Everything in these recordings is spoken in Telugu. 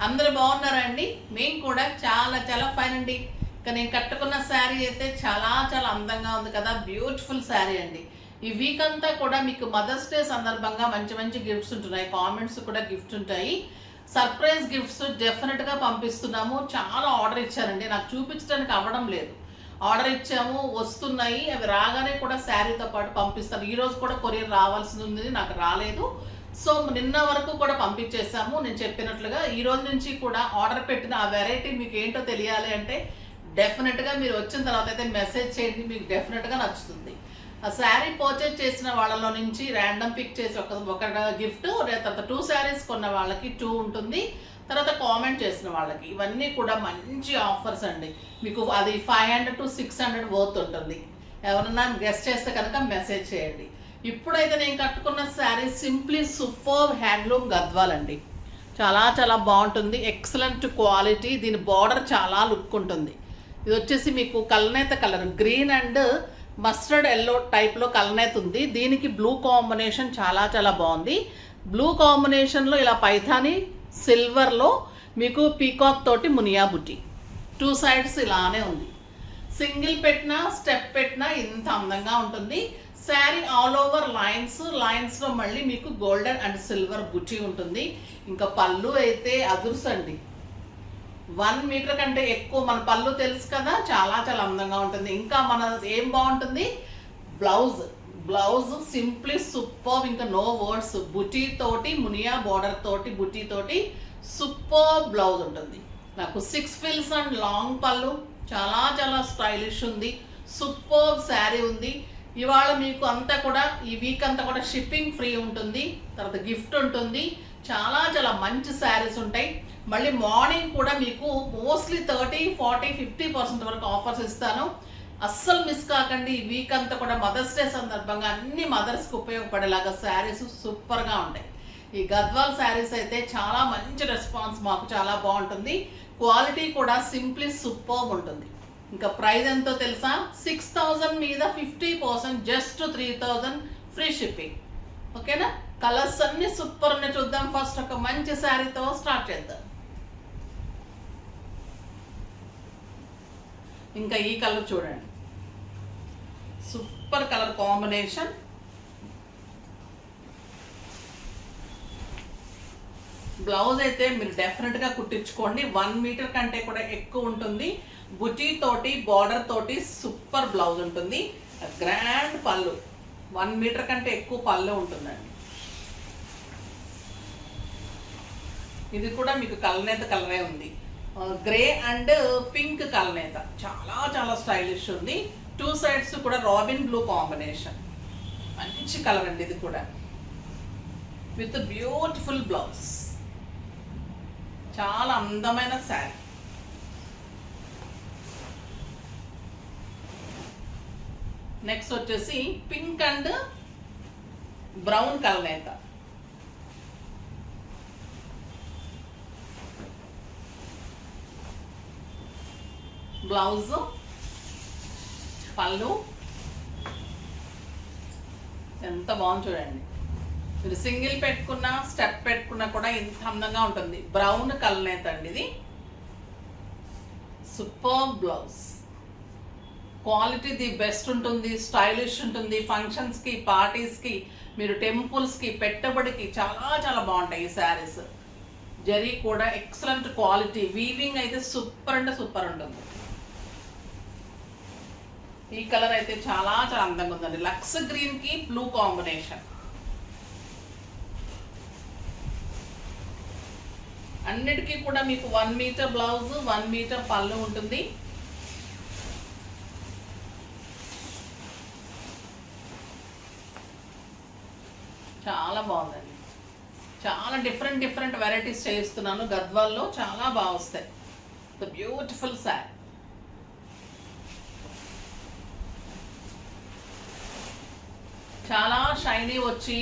అందరూ బాగున్నారా అండి? మేము కూడా చాలా చాలా ఫైన్ అండి. ఇక నేను కట్టుకున్న శారీ అయితే చాలా చాలా అందంగా ఉంది కదా, బ్యూటిఫుల్ శారీ అండి. ఈ వీక్ అంతా కూడా మీకు మదర్స్ డే సందర్భంగా మంచి మంచి గిఫ్ట్స్ ఉంటున్నాయి, కామెంట్స్ కూడా గిఫ్ట్స్ ఉంటాయి, సర్ప్రైజ్ గిఫ్ట్స్ డెఫినెట్గా పంపిస్తున్నాము. చాలా ఆర్డర్ ఇచ్చారండి, నాకు చూపించడానికి అవ్వడం లేదు. ఆర్డర్ ఇచ్చాము, వస్తున్నాయి, అవి రాగానే కూడా శారీతో పాటు పంపిస్తాను. ఈరోజు కూడా కొరియర్ రావాల్సి ఉంది, నాకు రాలేదు. సో నిన్న వరకు కూడా పంపించేసాము. నేను చెప్పినట్లుగా ఈ రోజు నుంచి కూడా ఆర్డర్ పెట్టిన ఆ వెరైటీ మీకు ఏంటో తెలియాలి అంటే డెఫినెట్గా మీరు వచ్చిన తర్వాత అయితే మెసేజ్ చేయండి, మీకు డెఫినెట్గా నచ్చుతుంది. ఆ శారీ పర్చేజ్ చేసిన వాళ్ళలో నుంచి ర్యాండమ్ పిక్ చేసి ఒక గిఫ్ట్, తర్వాత 2 శారీస్ కొన్న వాళ్ళకి 2 ఉంటుంది, తర్వాత కామెంట్ చేసిన వాళ్ళకి. ఇవన్నీ కూడా మంచి ఆఫర్స్ అండి. మీకు అది 500 to 600 వర్త్ ఉంటుంది. ఎవరన్నా గెస్ట్ చేస్తే కనుక మెసేజ్ చేయండి. ఇప్పుడైతే నేను కట్టుకున్న sari simply super handloom Gadwal అండి. చాలా చాలా బాగుంటుంది, ఎక్సలెంట్ క్వాలిటీ. దీని బార్డర్ చాలా లుక్ ఉంటుంది. ఇది వచ్చేసి మీకు కల్నేత colour, green and mustard yellow టైప్లో కల్నేత ఉంది. దీనికి బ్లూ కాంబినేషన్ చాలా చాలా బాగుంది. బ్లూ కాంబినేషన్లో ఇలా పైథాని సిల్వర్లో మీకు పీకాక్ తోటి మునియా బుట్టి, 2 సైడ్స్ ఇలానే ఉంది. సింగిల్ పెట్టినా స్టెప్ పెట్టినా ఇంత అందంగా ఉంటుంది. శారీ ఆల్ ఓవర్ లైన్స్లో మళ్ళీ మీకు గోల్డెన్ అండ్ సిల్వర్ బుట్టి ఉంటుంది. ఇంకా పళ్ళు అయితే అదుర్సండి, 1 మీటర్ కంటే ఎక్కువ. మన పళ్ళు తెలుసు కదా, చాలా చాలా అందంగా ఉంటుంది. ఇంకా మన ఏం బాగుంటుంది, బ్లౌజ్ సింప్లీ సూపర్, ఇంకా నో వర్డ్స్. బుటీ తోటి మునియా బోర్డర్ తోటి బుటీ తోటి సూపర్ బ్లౌజ్ ఉంటుంది. నాకు 6 ఫిల్స్ అండ్ లాంగ్ పళ్ళు, చాలా చాలా స్టైలిష్ ఉంది. సూపర్ శారీ ఉంది. ఇవాళ మీకు అంతా కూడా ఈ వీక్ అంతా కూడా షిప్పింగ్ ఫ్రీ ఉంటుంది, తర్వాత గిఫ్ట్ ఉంటుంది. చాలా చాలా మంచి శారీస్ ఉంటాయి. మళ్ళీ మార్నింగ్ కూడా మీకు మోస్ట్లీ 30, 40, 50% వరకు ఆఫర్స్ ఇస్తాను. అస్సలు మిస్ కాకండి. ఈ వీక్ అంతా కూడా మదర్స్ డే సందర్భంగా అన్ని మదర్స్కి ఉపయోగపడేలాగా శారీస్ సూపర్గా ఉంటాయి. ఈ గద్వాల్ శారీస్ అయితే చాలా మంచి రెస్పాన్స్, మాకు చాలా బాగుంటుంది. క్వాలిటీ కూడా సింప్లీ సూపర్ ఉంటుంది. ఇంకా ప్రైస్ ఎంతో తెలుసా, 6000 మీద 50%, జస్ట్ 3000 ఫ్రీ షిప్పింగ్. ఓకేనా? కలర్స్ అన్ని సూపర్ ఉన్నాయి. చూద్దాం. ఫస్ట్ ఒక మంచి శారీతో స్టార్ట్ చేద్దాం. ఇంకా ఈ కలర్ చూడండి, సూపర్ కలర్ కాంబినేషన్. బ్లౌజ్ అయితే మీరు డెఫినెట్గా కుట్టించుకోండి, 1 మీటర్ కంటే కూడా ఎక్కువ ఉంటుంది. బుటీ తోటి బార్డర్ తోటి సూపర్ బ్లౌజ్ ఉంటుంది. గ్రాండ్ పళ్ళు, 1 మీటర్ కంటే ఎక్కువ పళ్ళు ఉంటుందండి. ఇది కూడా మీకు కల్నేత కలరే ఉంది, గ్రే అండ్ పింక్ కల్నేత, చాలా చాలా స్టైలిష్ ఉంది. 2 సైడ్స్ కూడా రాబిన్ బ్లూ కాంబినేషన్, మంచి కలర్ అండి. ఇది కూడా విత్ బ్యూటిఫుల్ బ్లౌజ్, చాలా అందమైన శారీ. నెక్స్ట్ వచ్చేసి పింక్ అండ్ బ్రౌన్ కల్నేత. బ్లౌజ్, పళ్ళు ఎంత బాగుంది చూడండి. మీరు సింగిల్ పెట్టుకున్నా స్టెప్ పెట్టుకున్నా కూడా ఇంత అందంగా ఉంటుంది. బ్రౌన్ కల్నేత అండి ఇది. Super blouse, quality the best ఉంటుంది, స్టైలిష్ ఉంటుంది. ఫంక్షన్స్కి, పార్టీస్కి, మీరు టెంపుల్స్కి, పెట్టుబడికి చాలా చాలా బాగుంటాయి ఈ శారీస్. జరీ కూడా ఎక్సలెంట్ క్వాలిటీ, వీవింగ్ అయితే సూపర్ అంటే సూపర్ ఉంటుంది. ఈ కలర్ అయితే చాలా చాలా అందంగా ఉందండి, లక్స్ గ్రీన్కి బ్లూ కాంబినేషన్. అన్నిటికీ కూడా మీకు 1 మీటర్ బ్లౌజ్, 1 మీటర్ పళ్ళు ఉంటుంది. చాలా బాగుందండి. చాలా డిఫరెంట్ వెరైటీస్ చేయిస్తున్నాను గద్వాల్లో, చాలా బాగా వస్తాయి. The beautiful sari. చాలా షైనీ వచ్చి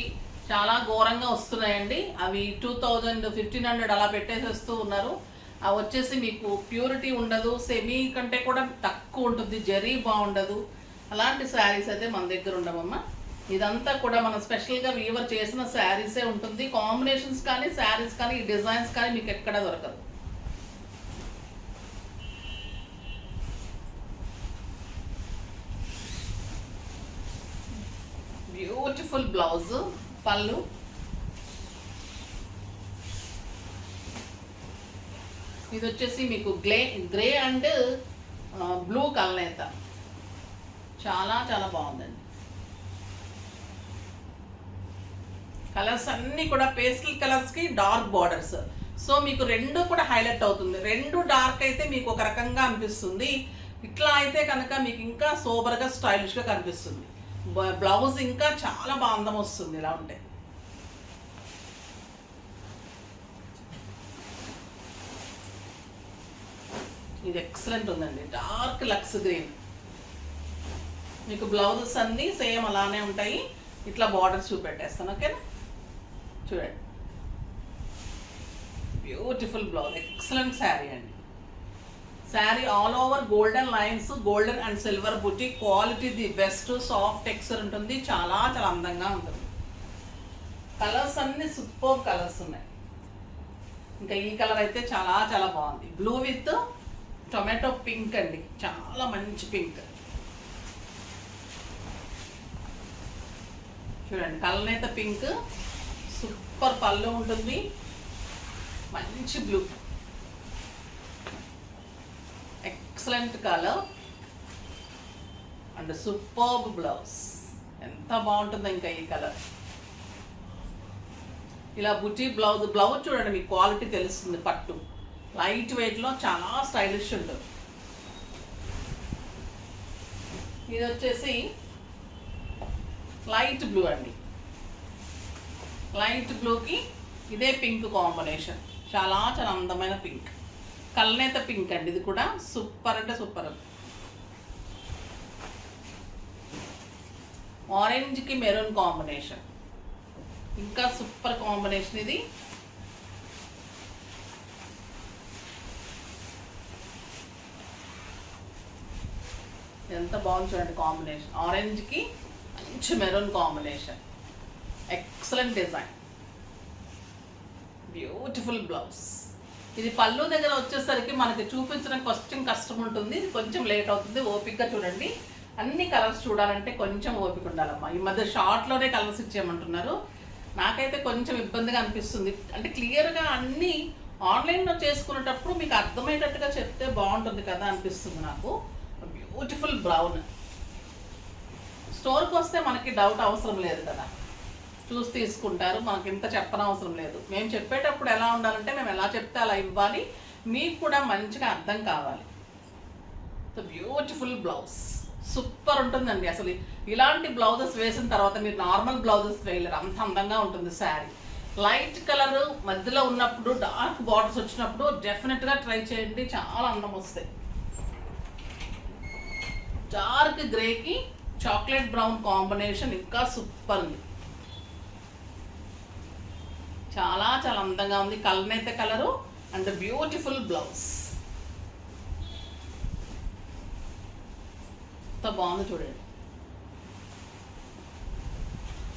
చాలా ఘోరంగా వస్తున్నాయండి. అవి 2000, 1500 అలా పెట్టేసేస్తూ ఉన్నారు. అవి వచ్చేసి మీకు ప్యూరిటీ ఉండదు, సెమీ కంటే కూడా తక్కువ ఉంటుంది, జరీ బాగుండదు. అలాంటి శారీస్ అయితే మన దగ్గర ఉండవమ్మా. ఇదంతా కూడా మనం స్పెషల్గా వీవర్ చేసిన శారీసే ఉంటుంది. కాంబినేషన్స్ కానీ శారీస్ కానీ ఈ డిజైన్స్ కానీ మీకు ఎక్కడ దొరకదు. బ్యూటిఫుల్ బ్లౌజ్, పళ్ళు. ఇది వచ్చేసి మీకు గ్రే అండ్ బ్లూ కలనేత, చాలా చాలా బాగుందండి. కలర్స్ అన్నీ కూడా పేస్టల్ కలర్స్కి డార్క్ బార్డర్స్. సో మీకు రెండు కూడా హైలైట్ అవుతుంది. రెండు డార్క్ అయితే మీకు ఒక రకంగా అనిపిస్తుంది, ఇట్లా అయితే కనుక మీకు ఇంకా సోబర్గా స్టైలిష్గా కనిపిస్తుంది. బ్లౌజ్ ఇంకా చాలా బాగా అందం వస్తుంది ఇలా ఉంటే. ఇది ఎక్సలెంట్ ఉందండి, డార్క్ లక్స్ గ్రీన్. మీకు బ్లౌజెస్ అన్నీ సేమ్ అలానే ఉంటాయి. ఇట్లా బార్డర్స్ చూపెట్టేస్తాను, ఓకేనా? చూడండి, బ్యూటిఫుల్ బ్లౌజ్, ఎక్సలెంట్ శారీ అండి. Sari all over golden lines, golden and silver బుటీ, quality the best, soft texture ఉంటుంది, చాలా చాలా అందంగా ఉంటుంది. కలర్స్ అన్ని సూపర్ కలర్స్ ఉన్నాయి. ఇంకా ఈ కలర్ అయితే చాలా చాలా బాగుంది, బ్లూ విత్ టొమాటో పింక్ అండి, చాలా మంచి పింక్. చూడండి, కలనేత పింక్, సూపర్ పళ్ళు ఉంటుంది, మంచి blue, excellent colour and super blouse. ఎంత బాగుంటుందో ఇంకా ఈ కలర్. ఇలా బుటీ బ్లౌజ్ చూడండి, మీకు క్వాలిటీ తెలుస్తుంది. పట్టు లైట్ వెయిట్లో చాలా స్టైలిష్ ఉంటుంది. ఇది వచ్చేసి లైట్ బ్లూ అండి, లైట్ బ్లూకి ఇదే పింక్ కాంబినేషన్, చాలా చాలా అందమైన పింక్, కల్నేత పింక్ అండి. ఇది కూడా సూపర్ అంటే సూపర్. ఆరెంజ్కి మెరూన్ కాంబినేషన్, ఇంకా సూపర్ కాంబినేషన్ ఇది. ఎంత బాగుంది చూడండి కాంబినేషన్, ఆరెంజ్కి మంచి maroon combination, excellent design, beautiful blouse. ఇది పళ్ళు దగ్గర వచ్చేసరికి మనకి చూపించడం కొంచెం కష్టం ఉంటుంది, ఇది కొంచెం లేట్ అవుతుంది. ఓపికగా చూడండి, అన్ని కలర్స్ చూడాలంటే కొంచెం ఓపిక ఉండాలమ్మా. ఈ మధ్య షార్ట్లోనే కలర్స్ ఇచ్చేయమంటున్నారు, నాకైతే కొంచెం ఇబ్బందిగా అనిపిస్తుంది. అంటే క్లియర్గా అన్నీ ఆన్లైన్లో చేసుకునేటప్పుడు మీకు అర్థమయ్యేటట్టుగా చెప్తే బాగుంటుంది కదా అనిపిస్తుంది నాకు. బ్యూటిఫుల్ బ్రౌన్, స్టోర్కి వస్తే మనకి డౌట్ అవసరం లేదు కదా, చూసి తీసుకుంటారు, మనకి ఇంత చెప్పనవసరం లేదు. మేము చెప్పేటప్పుడు ఎలా ఉండాలంటే మేము ఎలా చెప్తే అలా ఇవ్వాలి, మీకు కూడా మంచిగా అర్థం కావాలి. సో బ్యూటిఫుల్ బ్లౌజ్, సూపర్ ఉంటుందండి. అసలు ఇలాంటి బ్లౌజెస్ వేసిన తర్వాత మీరు నార్మల్ బ్లౌజెస్ వేయలేరు, అంత అందంగా ఉంటుంది శారీ. లైట్ కలర్ మధ్యలో ఉన్నప్పుడు, డార్క్ బార్డర్స్ వచ్చినప్పుడు డెఫినెట్గా ట్రై చేయండి, చాలా అందం వస్తాయి. డార్క్ గ్రేకి చాక్లెట్ బ్రౌన్ కాంబినేషన్ ఇంకా సూపర్ ఉంది, చాలా చాలా అందంగా ఉంది. కలనేత కలరు అండ్ బ్యూటిఫుల్ బ్లౌజ్, ఎంత బాగుంది చూడండి.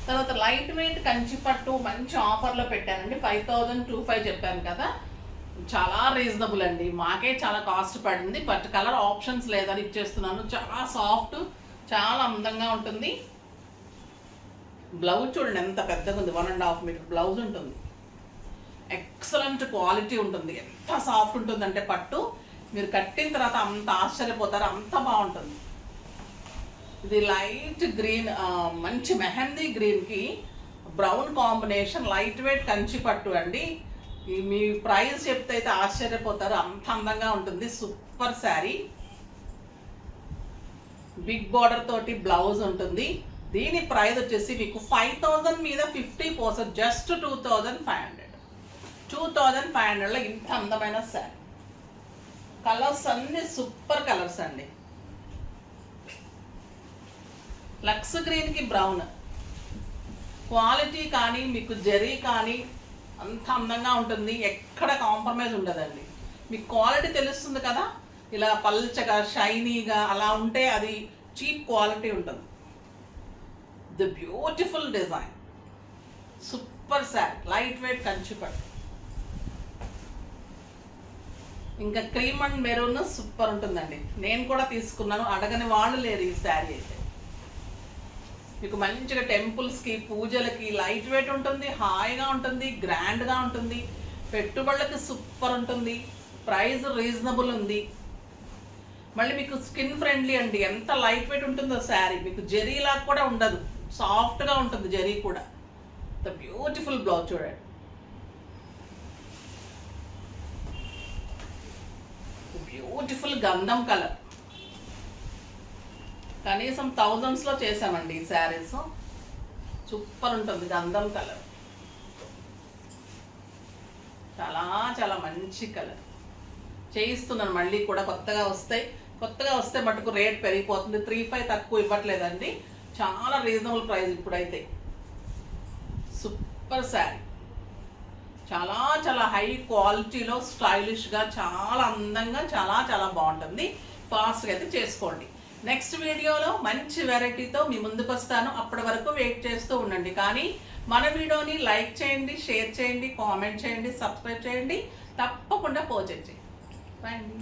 తర్వాత లైట్ వెయిట్ కంచిపట్టు మంచి ఆఫర్లో పెట్టానండి, 5025 చెప్పాను కదా, చాలా రీజనబుల్ అండి. మాకే చాలా కాస్ట్ పడింది, బట్ కలర్ ఆప్షన్స్ లేదని ఇచ్చేస్తున్నాను. చాలా సాఫ్ట్, చాలా అందంగా ఉంటుంది. బ్లౌజ్ చూడండి ఎంత పెద్దగా ఉంది, 1.5 మీటర్ బ్లౌజ్ ఉంటుంది, ఎక్సలెంట్ క్వాలిటీ ఉంటుంది. ఎంత సాఫ్ట్ ఉంటుంది అంటే పట్టు, మీరు కట్టిన తర్వాత అంత ఆశ్చర్యపోతారు, అంత బాగుంటుంది. ఇది లైట్ గ్రీన్, మంచి మెహందీ గ్రీన్కి brown combination, light weight Kanchi పట్టు అండి. మీ ప్రైస్ చెప్తే అయితే ఆశ్చర్యపోతారు, అంత అందంగా ఉంటుంది. సూపర్ శారీ, బిగ్ బార్డర్ తోటి బ్లౌజ్ ఉంటుంది. దీని ప్రైస్ వచ్చేసి మీకు 5000 మీద 50%, జస్ట్ 2500. 2500లో ఇంత అందమైన శారీ. కలర్స్ అన్ని సూపర్ కలర్స్ అండి. లక్స్ గ్రీన్కి బ్రౌన్, క్వాలిటీ కానీ మీకు జరీ కానీ అంత అందంగా ఉంటుంది, ఎక్కడ కాంప్రమైజ్ ఉండదండి. మీకు క్వాలిటీ తెలుస్తుంది కదా, ఇలా పల్చగా షైనీగా అలా ఉంటే అది చీప్ క్వాలిటీ ఉంటుంది. The beautiful design, super sari, light weight కంచిపట్టు, ఇంకా క్రీమ్ అండ్ మెరూన్ సూపర్ ఉంటుందండి. నేను కూడా తీసుకున్నాను, అడగని వాళ్ళు లేరు ఈ శారీ అయితే. మీకు మంచిగా టెంపుల్స్కి పూజలకి లైట్ వెయిట్ ఉంటుంది, హాయిగా ఉంటుంది, గ్రాండ్గా ఉంటుంది, పెట్టుబడులకి సూపర్ ఉంటుంది, ప్రైస్ రీజనబుల్ ఉంది. మళ్ళీ మీకు స్కిన్ ఫ్రెండ్లీ అండి. ఎంత లైట్ వెయిట్ ఉంటుందో శారీ, మీకు జరీలా కూడా ఉండదు, సాఫ్ట్గా ఉంటుంది జరీ కూడా. ద బ్యూటిఫుల్ బ్లౌజ్ చూడండి, బ్యూటిఫుల్ గంధం కలర్. కనీసం థౌజండ్స్లో చేసామండి ఈ శారీస్. సూపర్ ఉంటుంది గంధం కలర్, చాలా చాలా మంచి కలర్. చేయిస్తున్నాను మళ్ళీ కూడా, కొత్తగా వస్తే మటుకు రేట్ పెరిగిపోతుంది. 3,500 తక్కువ ఇవ్వట్లేదండి, చాలా రీజనబుల్ ప్రైస్ ఇప్పుడైతే. సూపర్ శారీ, చాలా చాలా హై క్వాలిటీలో స్టైలిష్గా, చాలా అందంగా, చాలా చాలా బాగుంటుంది. ఫాస్ట్గా అయితే చేసుకోండి. నెక్స్ట్ వీడియోలో మంచి వెరైటీతో మీ ముందుకు వస్తాను. అప్పటి వరకు వెయిట్ చేస్తూ ఉండండి. కానీ మన వీడియోని లైక్ చేయండి, షేర్ చేయండి, కామెంట్ చేయండి, సబ్స్క్రైబ్ చేయండి, తప్పకుండా పర్చేజ్ చేయండి. బాయ్ అండి.